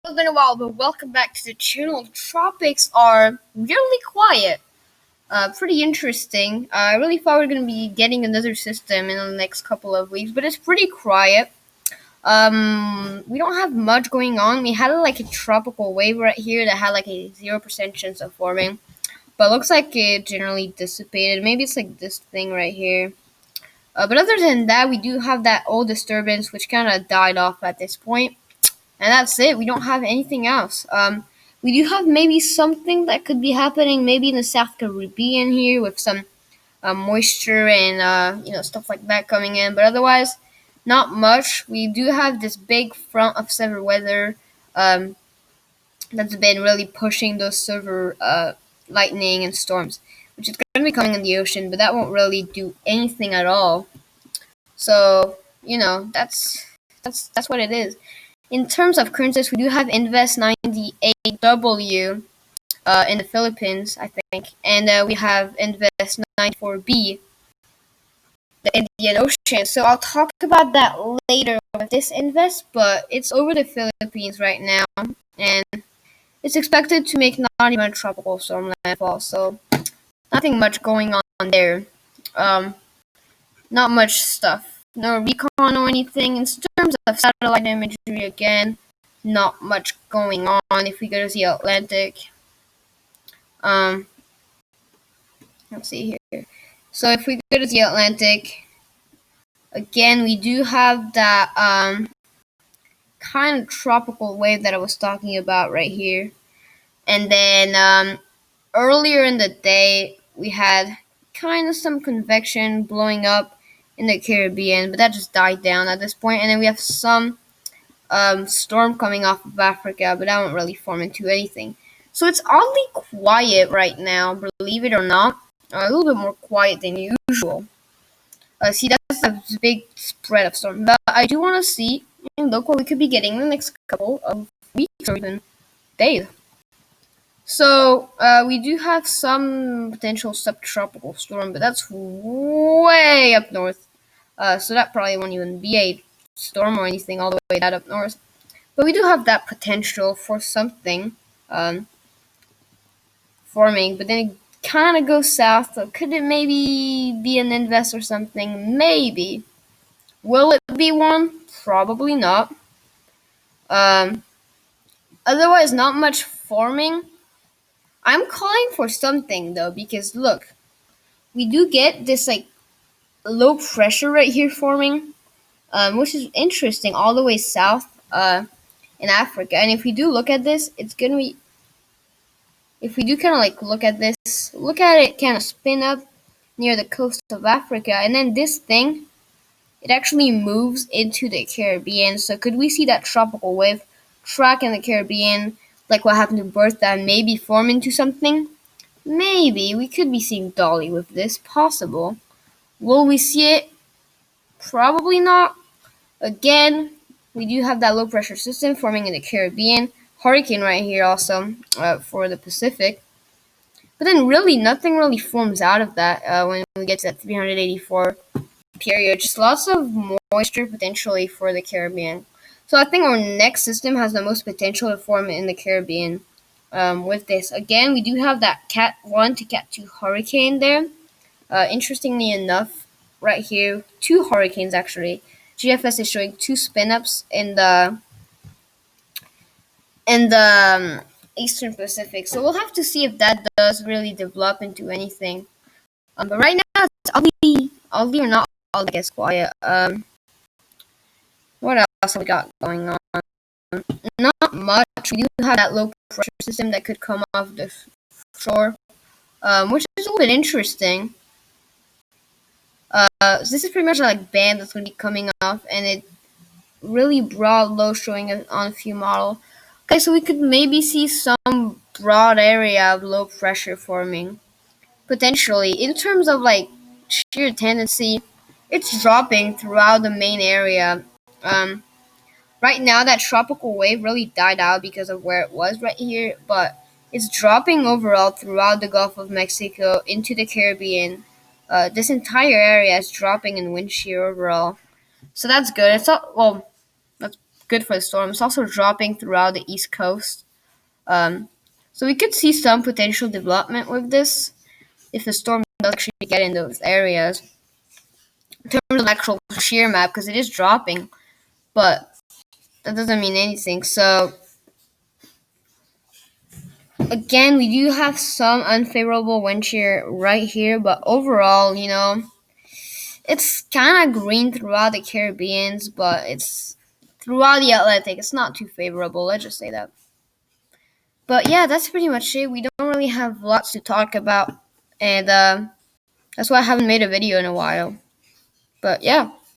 It's been a while, but welcome back to the channel. Tropics are really quiet. Pretty interesting. I really thought we were going to be getting another system in the next couple of weeks, but it's pretty quiet. We don't have much going on. We had like a tropical wave right here that had like a 0% chance of forming, but it looks like it generally dissipated. Maybe it's like this thing right here. But other than that, we do have that old disturbance, which kind of died off at this point. And that's it. We don't have anything else. We do have maybe something that could be happening, maybe in the South Caribbean here with some moisture and stuff like that coming in. But otherwise, not much. We do have this big front of severe weather um, that's been really pushing those severe lightning and storms, which is going to be coming in the ocean, but that won't really do anything at all. So that's what it is. In terms of currencies, we do have Invest 98W in the Philippines, I think, and we have Invest 94B, the Indian Ocean. So I'll talk about that later with this invest, but it's over the Philippines right now, and it's expected to make not even a tropical storm landfall. So nothing much going on there. Um, Not much stuff. No recon or anything. In terms of satellite imagery, again, not much going on. If we go to the Atlantic, um, let's see here. So if we go to the Atlantic, again, we do have that kind of tropical wave that I was talking about right here. And then earlier in the day, we had kind of some convection blowing up in the Caribbean, but that just died down at this point. And then we have some storm coming off of Africa, but that won't really form into anything. So it's oddly quiet right now, believe it or not. A little bit more quiet than usual. See, that's a big spread of storm. But I do want to see and look what we could be getting in the next couple of weeks or even days. So we do have some potential subtropical storm, but that's way up north. So that probably won't even be a storm or anything all the way that up north. But we do have that potential for something forming, but then it kind of goes south. So could it maybe be an invest or something? Maybe. Will it be one? Probably not. Um, Otherwise, not much forming. I'm calling for something though, because look, we do get this like low pressure right here forming, which is interesting all the way south in Africa. And if we do look at this, it's gonna be if we do kind of like look at this, look at it kind of spin up near the coast of Africa, and then this thing, it actually moves into the Caribbean. So could we see that tropical wave track in the Caribbean, like what happened to Bertha, and maybe form into something? Maybe we could be seeing Dolly with this. Possible. Will we see it? Probably not. Again, we do have that low pressure system forming in the Caribbean. Hurricane right here also for the Pacific. But then really nothing really forms out of that when we get to that 384 period. Just lots of moisture potentially for the Caribbean. So I think our next system has the most potential to form in the Caribbean with this. Again, we do have that Cat 1 to Cat 2 hurricane there. Interestingly enough, right here, two hurricanes actually. GFS is showing two spin-ups in the Eastern Pacific. So we'll have to see if that does really develop into anything. But right now, it's oddly or not, I guess quiet. What else have we got going on? Not much. We do have that low pressure system that could come off the shore, which is a little bit interesting. This is pretty much like band that's going to be coming off, and it really broad low showing on a few model. Okay, so we could maybe see some broad area of low pressure forming, potentially. In terms of like shear tendency, it's dropping throughout the main area. Right now, that tropical wave really died out because of where it was right here, but it's dropping overall throughout the Gulf of Mexico into the Caribbean. This entire area is dropping in wind shear overall, so that's good. It's all well. That's good for the storm. It's also dropping throughout the East Coast. So we could see some potential development with this if the storm does actually get in those areas. In terms of the actual shear map, because it is dropping, but that doesn't mean anything. So again, we do have some unfavorable wind shear right here, but overall, it's kind of green throughout the Caribbean, but it's throughout the Atlantic. It's not too favorable. Let's just say that. But yeah, that's pretty much it. We don't really have lots to talk about, and that's why I haven't made a video in a while. But yeah.